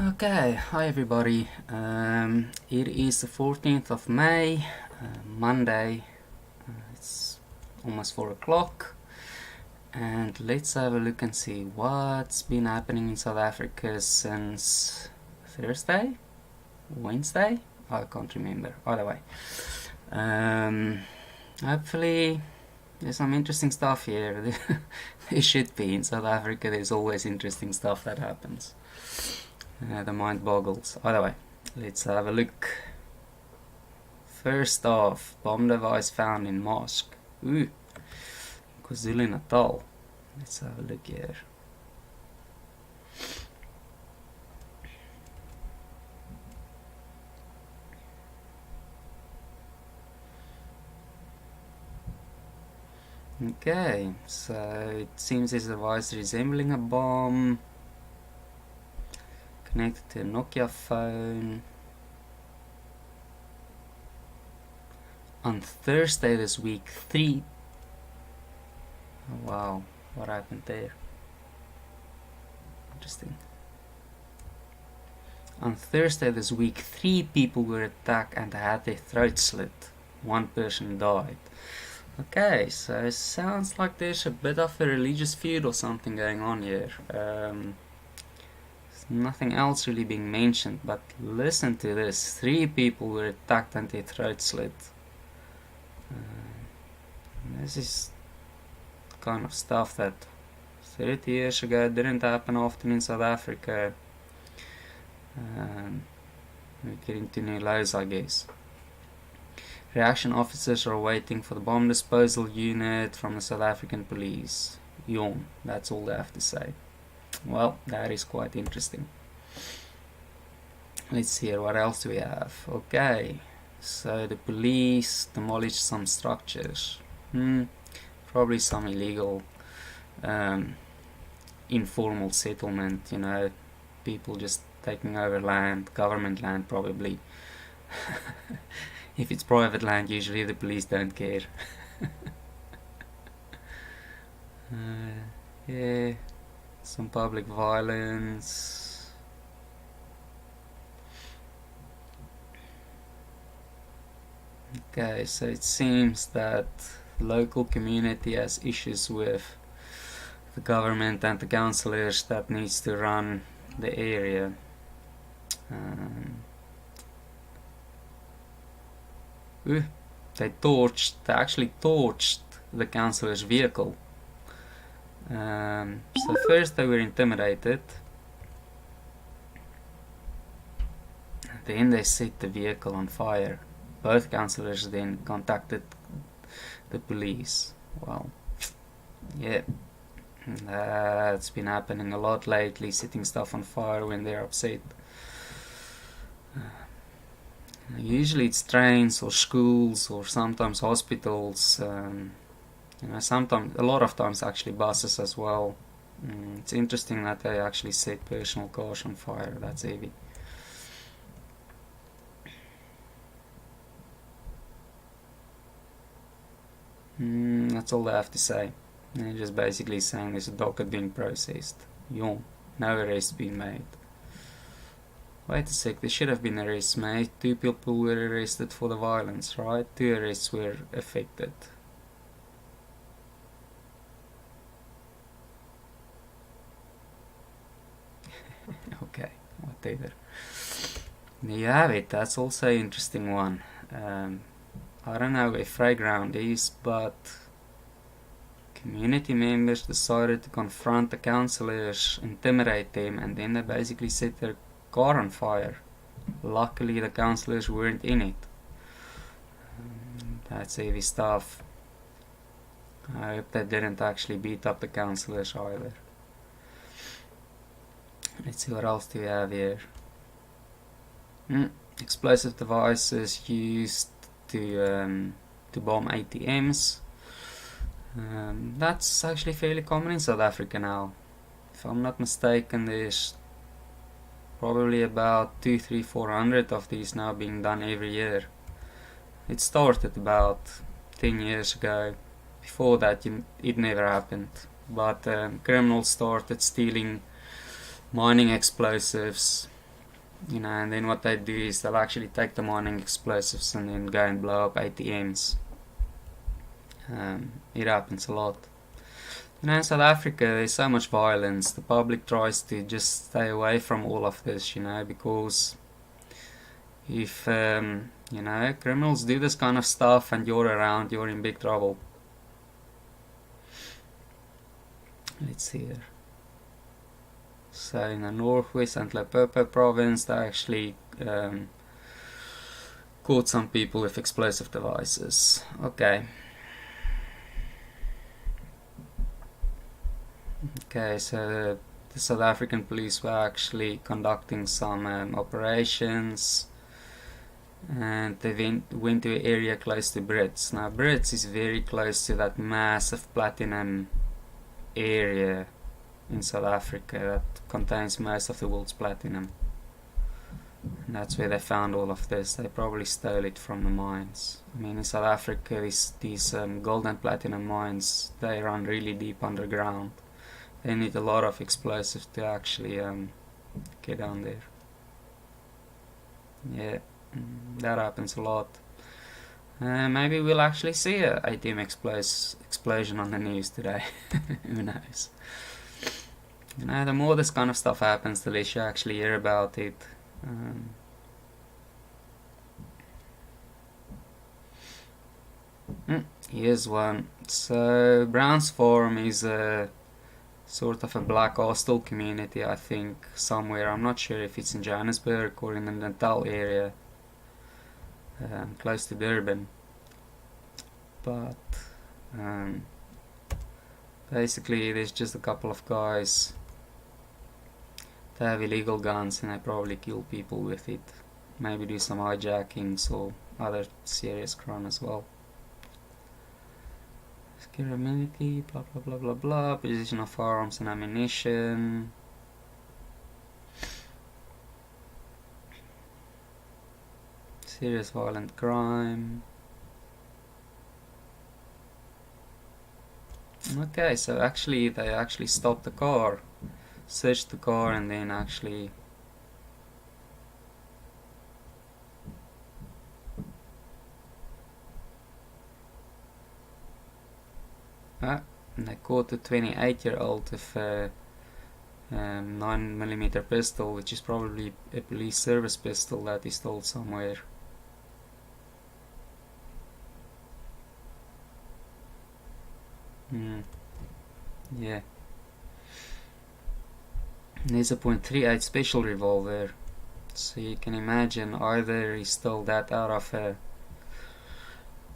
Okay, hi everybody. It is the 14th of May, Monday. It's almost 4 o'clock. And let's have a look and see what's been happening in South Africa since Thursday? Wednesday? I can't remember. Either way. Hopefully, there's some interesting stuff here. There should be. In South Africa, there's always interesting stuff that happens. The mind boggles. Either way, let's have a look. First off, bomb device found in mosque. Ooh, KwaZulu-Natal. Let's have a look here. Okay, so it seems this device resembling a bomb connected to a Nokia phone. On Thursday this week, oh, wow, what happened there? Interesting. On Thursday this week, 3 people were attacked and had their throats slit. 1 person died. Okay, so it sounds like there's a bit of a religious feud or something going on here. Nothing else really being mentioned, but listen to this. 3 people were attacked and their throats slit. This is kind of stuff that 30 years ago didn't happen often in South Africa. We're getting to new lows, I guess. Reaction officers are waiting for the bomb disposal unit from the South African police. Yawn, that's all they have to say. Well, that is quite interesting. Let's see here, what else do we have? Okay, so the police demolished some structures. Probably some illegal informal settlement, people just taking over land, government land probably. If it's private land, usually the police don't care. Yeah, some public violence. Okay, so it seems that the local community has issues with the government and the councillors that needs to run the area. They actually torched the councillor's vehicle. So first they were intimidated, then they set the vehicle on fire. Both councillors then contacted the police. Well, yeah, that's been happening a lot lately, setting stuff on fire when they're upset. Usually it's trains or schools or sometimes hospitals. Sometimes, a lot of times actually buses as well. It's interesting that they actually set personal cars on fire. That's heavy. That's all they have to say. They're just basically saying there's a docket being processed. No arrests being made. Wait a sec, there should have been arrests made. 2 people were arrested for the violence, right? 2 arrests were affected. Okay, whatever. There you have it. That's also an interesting one. I don't know where Freyground is, but community members decided to confront the councillors, intimidate them, and then they basically set their car on fire. Luckily the councillors weren't in it. That's heavy stuff. I hope they didn't actually beat up the councillors either. Let's see what else do we have here. Explosive devices used to bomb ATMs. That's actually fairly common in South Africa now. If I'm not mistaken, there's probably about 200, 300, 400 of these now being done every year. It started about 10 years ago. Before that it never happened, but criminals started stealing mining explosives you know, and then what they do is they'll actually take the mining explosives and then go and blow up ATMs. It happens a lot. You know, in South Africa, there's so much violence. The public tries to just stay away from all of this, you know, because if you know, criminals do this kind of stuff and you're around, you're in big trouble. Let's see here. So in the northwest and Limpopo province, they actually caught some people with explosive devices. Okay. Okay, so the South African police were actually conducting some operations, and they went to an area close to Brits. Now Brits is very close to that massive platinum area in South Africa that contains most of the world's platinum. And that's where they found all of this. They probably stole it from the mines. I mean, in South Africa, these gold and platinum mines, they run really deep underground. They need a lot of explosives to actually get down there. Yeah, that happens a lot. Maybe we'll actually see a ATM explosion on the news today. Who knows? You know, the more this kind of stuff happens, the less you actually hear about it. Here's one. So Browns Farm is a sort of a black hostel community, I think, somewhere. I'm not sure if it's in Johannesburg or in the Natal area, close to Durban. But basically there's just a couple of guys. They have illegal guns and they probably kill people with it. Maybe do some hijackings or other serious crime as well. Secure amenity, blah blah blah blah blah. Possession of firearms and ammunition. Serious violent crime. Okay, so actually they actually stopped the car, searched the car, and then actually they caught a 28-year-old with a 9mm pistol, which is probably a police service pistol that he stole somewhere. Yeah. There's a .38 special revolver, so you can imagine either he stole that out of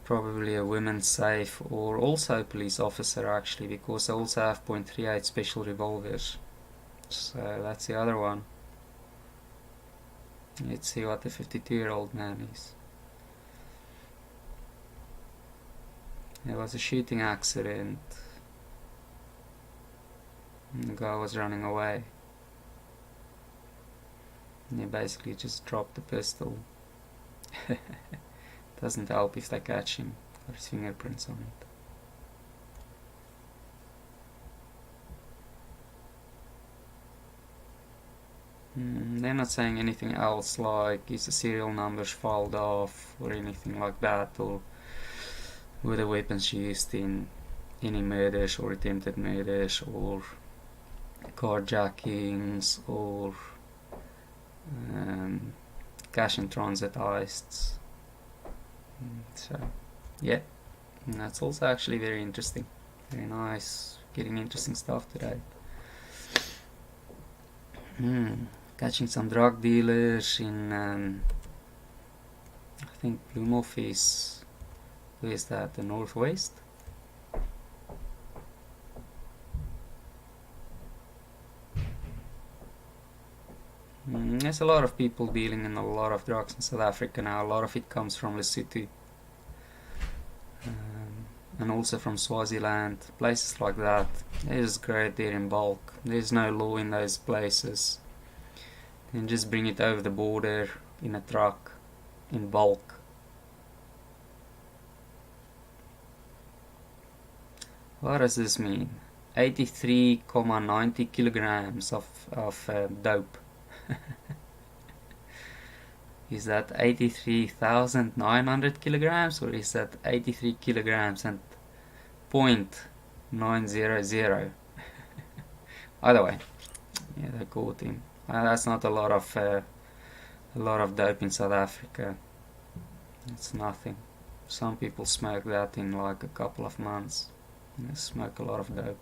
probably a women's safe, or also a police officer actually, because they also have .38 special revolvers. So that's the other one. Let's see what the 52-year-old man is. There was a shooting accident. And the guy was running away. And he basically just dropped the pistol. Doesn't help if they catch him. Got his fingerprints on it. They're not saying anything else like is the serial numbers filed off or anything like that, or were the weapons used in any murders or attempted murders or carjackings or cash and transit heists. So yeah, and that's also actually very interesting, very nice, getting interesting stuff today. Catching some drug dealers in I think Bloemhof is, where is that, the northwest? There's a lot of people dealing in a lot of drugs in South Africa now. A lot of it comes from Lesotho, and also from Swaziland, places like that. They just grow it there in bulk. There's no law in those places. And just bring it over the border in a truck in bulk. What does this mean? 83,90 kilograms of dope. Is that 83,900 kilograms, or is that 83 kilograms and 0.900? Either way, yeah, they caught him. That's not a lot of dope in South Africa. It's nothing. Some people smoke that in like a couple of months. They smoke a lot of dope.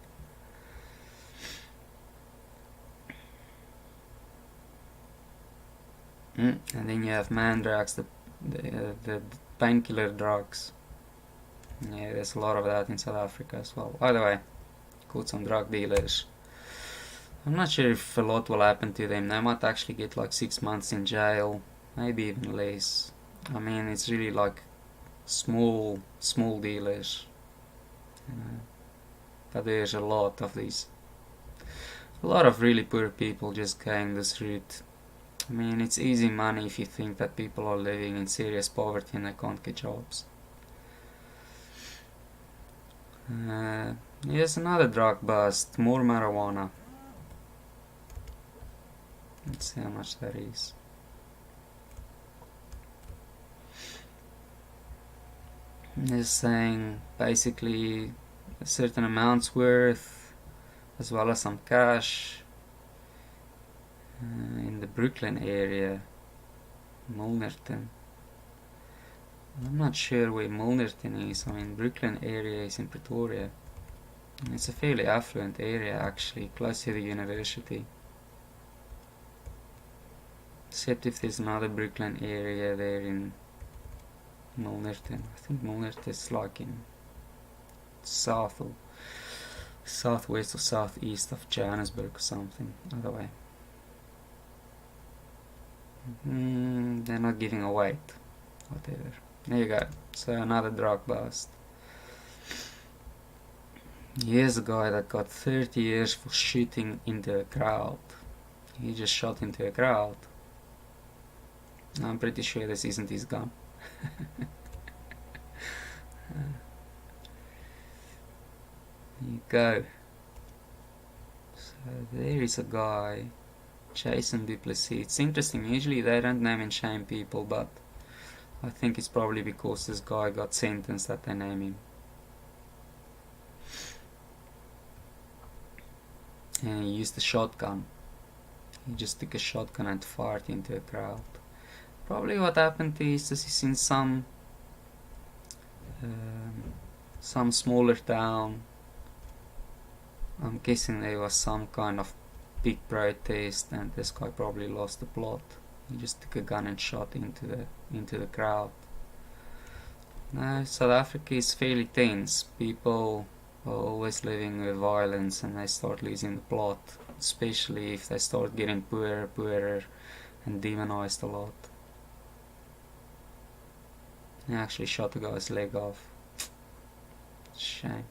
And then you have Mandrax, the painkiller drugs. Yeah, there's a lot of that in South Africa as well. Either way, caught some drug dealers. I'm not sure if a lot will happen to them. They might actually get like 6 months in jail, maybe even less. I mean, it's really like small dealers. But there's a lot of these. A lot of really poor people just going this route. I mean, it's easy money if you think that people are living in serious poverty and they can't get jobs. Here's another drug bust, more marijuana. Let's see how much that is. They're saying basically a certain amount's worth, as well as some cash, in the Brooklyn area, Milnerton. I'm not sure where Milnerton is. I mean, Brooklyn area is in Pretoria. It's a fairly affluent area actually, close to the university. Except if there's another Brooklyn area there in Milnerton. I think Milnerton is like in south or southwest or southeast of Johannesburg or something. Either way. They're not giving a weight. Whatever. There you go. So another drug bust. Here's a guy that got 30 years for shooting into a crowd. He just shot into a crowd. I'm pretty sure this isn't his gun. There you go. So there is a guy, Jason du Plessis. It's interesting, usually they don't name and shame people, but I think it's probably because this guy got sentenced that they name him. And he used a shotgun. He just took a shotgun and fired into a crowd. Probably what happened is this is in some smaller town. I'm guessing there was some kind of big protest and this guy probably lost the plot. He just took a gun and shot into the crowd. Now, South Africa is fairly tense. People are always living with violence and they start losing the plot, especially if they start getting poorer and demonized a lot. He actually shot the guy's leg off. Shame.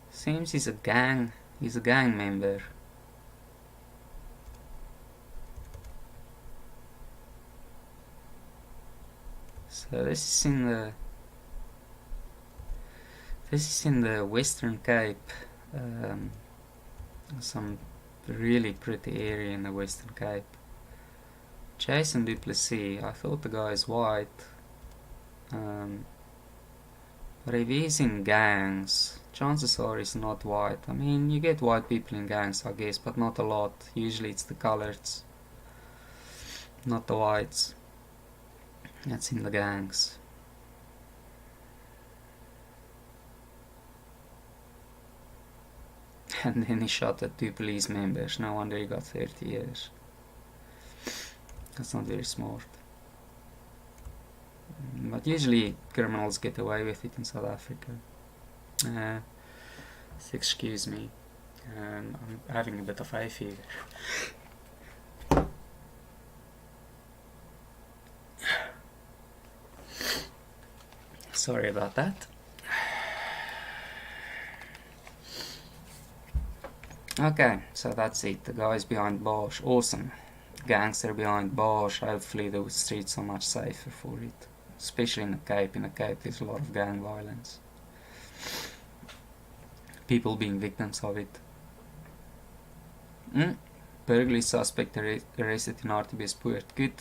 Seems he's a gang member. So this is in the Western Cape, some really pretty area in the Western Cape. Jason du Plessis, I thought the guy is white. But if he's in gangs, chances are he's not white. I mean, you get white people in gangs, I guess, but not a lot. Usually it's the coloreds, not the whites. That's in the gangs. And then he shot at 2 police members. No wonder he got 30 years. That's not very smart. But usually criminals get away with it in South Africa. Excuse me. I'm having a bit of hay fever. Sorry about that. Okay, so that's it. The guys behind bars, awesome. Gangster behind bars. Hopefully the streets are much safer for it. Especially in the Cape. In the Cape there's a lot of gang violence. people being victims of it. Burglary suspect arrested in RTBS-Puert. Good.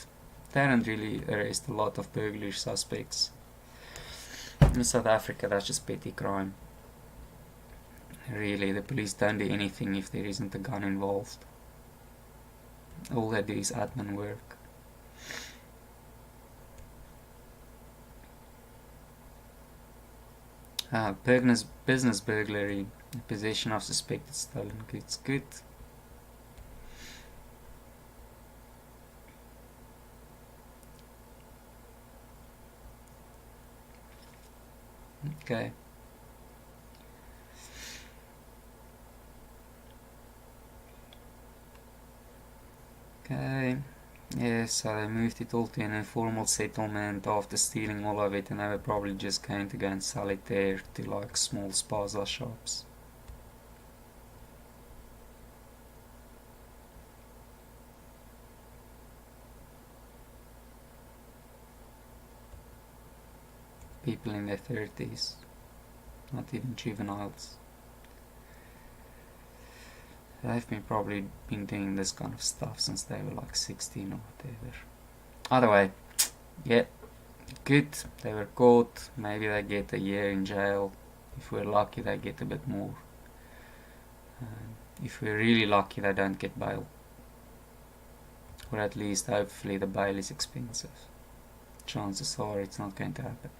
They haven't really arrested a lot of burglary suspects. In South Africa, that's just petty crime. Really, the police don't do anything if there isn't a gun involved. All they do is admin work. Business burglary, possession of suspected stolen goods. Good. Okay. Okay. Yeah, so they moved it all to an informal settlement after stealing all of it, and they were probably just going to go and sell it there to like small spaza shops. People in their 30s, not even juveniles. They've probably been doing this kind of stuff since they were like 16 or whatever. Either way, yeah, good. They were caught. Maybe they get a year in jail. If we're lucky, they get a bit more. If we're really lucky, they don't get bail. Or at least, hopefully, the bail is expensive. Chances are it's not going to happen.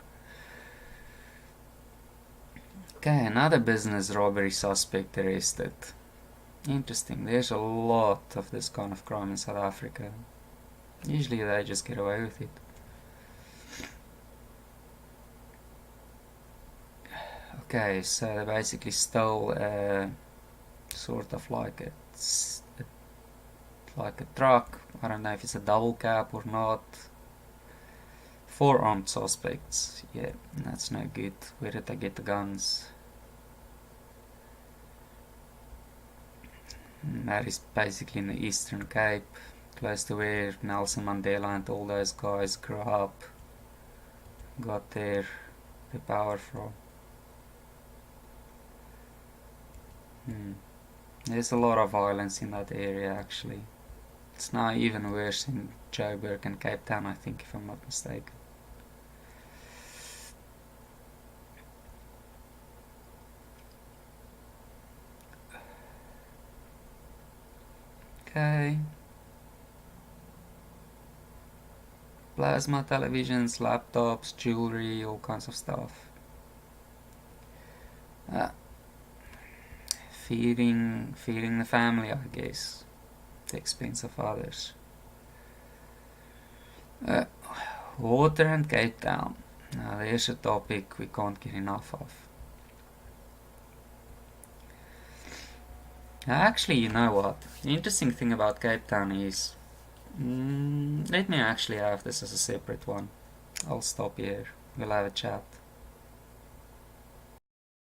Okay, another business robbery suspect arrested. Interesting, there's a lot of this kind of crime in South Africa. Usually they just get away with it. Okay, so they basically stole sort of like a truck. I don't know if it's a double cab or not. 4 armed suspects. Yeah, that's no good. Where did they get the guns? That is basically in the Eastern Cape, close to where Nelson Mandela and all those guys grew up, got their power from. There's a lot of violence in that area actually. It's now even worse in Joburg and Cape Town, I think, if I'm not mistaken. Okay. Plasma televisions, laptops, jewelry, all kinds of stuff. Feeding the family, I guess. At the expense of others. Water and Cape Town. Now there's a topic we can't get enough of. Actually, you know what? The interesting thing about Cape Town is... let me actually have this as a separate one. I'll stop here. We'll have a chat.